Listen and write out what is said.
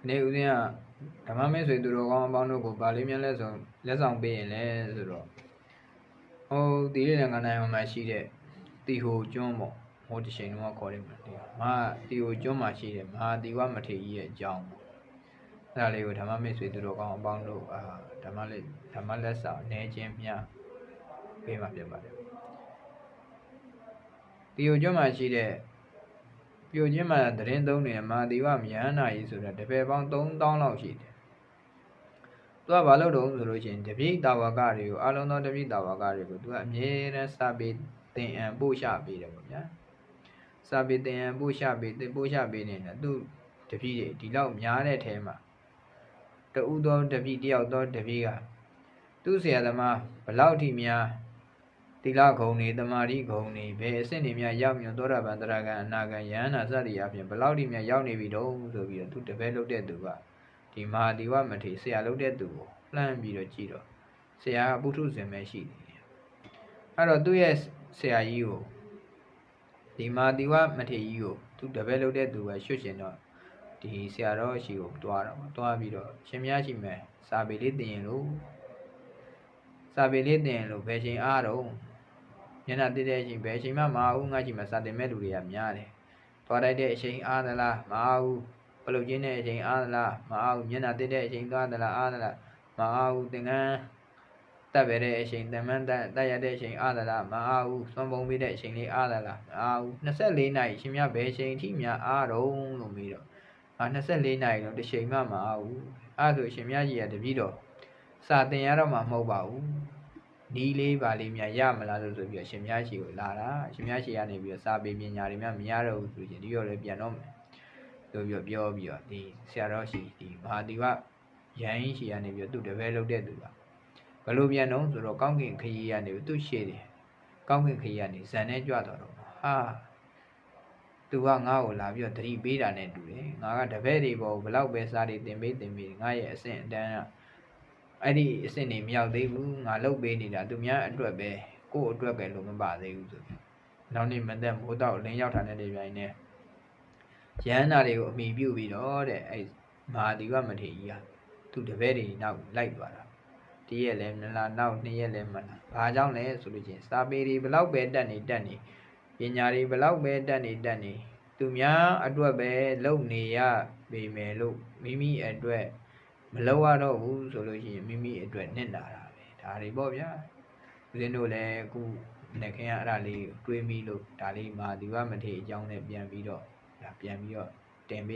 နေဦးဇင်းကဓမ္မမင်းဆွေသူတော်ကောင်းအပေါင်းတို့ကိုဗာလေးများလက်ဆောင်ပေးရင်လဲဆိုတော့ဒီရငါနိုင်မှာရှိတဲ့တီဟိုကျွန်းပေါ့ဟိုတချိန်တော့ခေါ်တယ်မှာတီဟိုကျွန်းမှာရှိတဲ့မဟာတီဝမထေရကြီးရဲ့အကြောင်းပေါ့အဲ့ဒါလေးကိုဓမ္မမင်းဆွေသူတော်ကောင်းအပေါင်းတို့ဓမ္မလက်ဆောင်နေခြင်းမြပေးမှာဖြစ်ပါတယ်တီဟိုကျွန်းမှာရှိတဲ့ပြိုခြင်းမှာသတင်းသုံးနေမဟာတီဝမြဟန္တာကြီးဆိုတာတပည့်ပေါင်း3000လောက်ရှိတယ်သူကဘာလို့တုံးဆိုလို့ရှိရင်တပိတာဝကတွေကိုအလုံးသောတပိတာဝကတွေကိုသူကအမြဲတမ်းစာပေသင်အံပို့ချပေးတယ်ပေါ့ဗျာစာပေသင်အံပို့ချပေးနေတာသူတပိတွေဒီလောက်များတဲ့ထဲမှာတူသောတပိတယောက်သောတပိကသူ့ဆရာသမားဘလောက်ထိများတိလဂုံနေတမာရီဂုံနေဘယ်အဆင့်တွေများရောက်မြသောတာပန်တရဂံအနာဂံယန္နာစသည်အပြင်ဘလောက်ထိများရောက်နေပြီတော့ဆိုပြီးတော့သူတပည့်လုပ်တဲ့သူကဒီမဟာတီဝမထေရဆရာလုပ်တဲ့သူကိုလှမ်းပြီးတော့ကြည့်တော့ဆရာကပုထုဇဉ်ပဲရှိတယ်အဲ့တော့သူ့ရဲ့ဆရာကြီးကိုဒီမဟာတီဝမထေရကြီးကိုသူတပည့်လုပ်တဲ့သူပဲရွှတ်ရှင်တော့ဒီဆရာတော်ရှိကိုတွားပြီးတော့ရှင်များရှိမယ်စာပေလေးသင်ရင်လို့ဘယ်ချိန်အားတော့ညနာတည်တဲ့အချိန်ဘယ်ချိန်မှမအားဘူးငါရှိမှစာတင်မဲ့လူတွေကများတယ်တွားတိုက်တဲ့အချိန်အားသလားမအားဘူးပလုတ်ကျင်းတဲ့အချိန်အားသလားမအားဘူးညနာတည်တဲ့အချိန်သွားသလားအားသလားမအားဘူးသင်္ကန်းတက်ပဲတဲ့အချိန်တမန်တက်ရတဲ့အချိန်အားသလားမအားဘူးသွန်ပုံပေးတဲ့အချိန်လေးအားသလားမအားဘူး24နာရီရှင်များဘယ်ချိန်ထိများအားတော့လို့မေးတော့24နာရီတော့တစ်ချိန်မှမအားဘူးအဲ့ဆိုရှင်များကြီးကတပည့်တော်စာသင်ရတော့မှမဟုတ်ပါဘူးနီးလေးပါလေးများရမလားလို့ဆိုပြီးရှင်များရှိကိုလာတာရှင်များရှိကနေပြီးတော့စာပေပညာတွေများမရတော့ဘူးဆိုရင်ဒီတော့လည်းပြန်တော့မယ်ဆိုပြီးပြောပြီးတော့ဒီဆရာတော်ရှိဒီမဟာတီဝရဟန်းရှိကနေပြီးတော့သူ့တပည့်လုပ်တဲ့သူကဘလို့ပြန်တော့ဆိုတော့ကောင်းကင်ခရီးကနေပြီးသူ့ရှေ့တယ်ကောင်းကင်ခရီးကနေဇန်နဲ့ကြွတော့သူကငါ့ကိုလာပြီးတော့တတိပေးတာနဲ့တူတယ်ငါကတပည့်တွေပေါ်ဘလောက်ပဲစားတွေတင်ပေးငါရဲ့အဆင့်အတန်းကအဲ့ဒီအဆင့်နေမရောက်သေးဘူးငါလုပ်ပေးနေတာသူများအတွက်ပဲကိုယ့်အတွက်ပဲလို့မပါသေးဘူးဆိုပြီးနောက်နေ့မသက်မိုးတော့လင်းရောက်တာနဲ့ဒီပိုင်းနဲ့ရဟန္တာတွေကိုအမိပြုပြီးတော့တဲ့အဲ့မဟာတီဝမထေရကြီးကသူတပည့်တွေနောက်လိုက်သွားတာတရက်လည်းမလားနောက်2ရက်လည်းမလားဘာကြောင့်လဲဆိုလို့ချင်းစာပေတွေဘလောက်ပဲတက်နေပညာတွေဘလောက်ပဲတက်နေသူများအတွက်ပဲလုပ်နေရပေမယ်လို့မိမိအတွက်မလုပ်ရတော့ဘူးဆိုလို့ရှိရင်မိမိအတွက်နစ်နာတာပဲဒါတွေပေါ့ဗျာဦးဇင်းတို့လည်းအခုနေ့ခင်အဲ့ဒါလေးတွေးမိလို့ဒါလေးမဟာတီဝမထေရအကြောင်းနဲ့ပြန်ပြီးတော့တင်ပေး